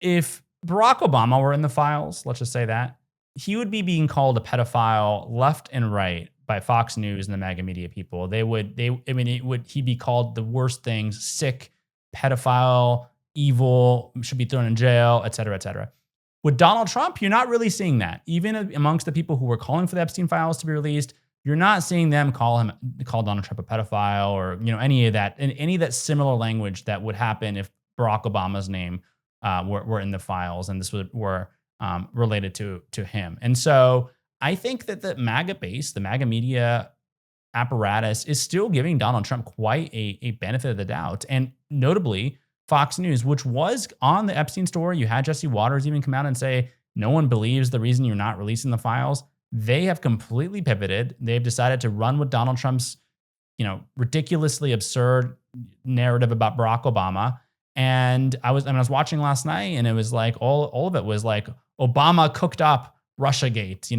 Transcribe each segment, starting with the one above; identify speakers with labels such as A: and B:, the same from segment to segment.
A: If Barack Obama were in the files, let's just say that, he would be being called a pedophile left and right by Fox News and the MAGA media people. I mean, he'd be called the worst things: sick, pedophile, evil, should be thrown in jail, et cetera, et cetera. With Donald Trump, you're not really seeing that. Even amongst the people who were calling for the Epstein files to be released, you're not seeing them call Donald Trump a pedophile or any of that, and any of that similar language that would happen if Barack Obama's name were in the files and this were related to him. And so I think that the MAGA base, the MAGA media apparatus, is still giving Donald Trump quite a benefit of the doubt. And notably, Fox News, which was on the Epstein story, you had Jesse Waters even come out and say, no one believes the reason you're not releasing the files. They have completely pivoted. They've decided to run with Donald Trump's, ridiculously absurd narrative about Barack Obama. And I was watching last night, and it was like all of it was like Obama cooked up Russiagate,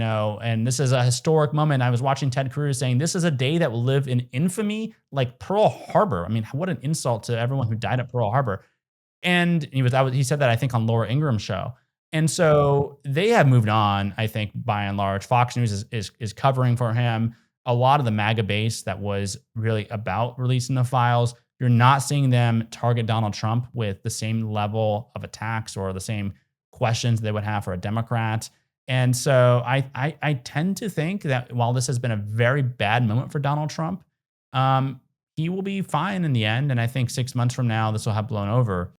A: and this is a historic moment. I was watching Ted Cruz saying this is a day that will live in infamy like Pearl Harbor. I mean, what an insult to everyone who died at Pearl Harbor. And he said that, I think, on Laura Ingram's show. And so they have moved on, I think, by and large. Fox News is covering for him. A lot of the MAGA base that was really about releasing the files, you're not seeing them target Donald Trump with the same level of attacks or the same questions they would have for a Democrat. And so I tend to think that while this has been a very bad moment for Donald Trump, he will be fine in the end. And I think 6 months from now, this will have blown over.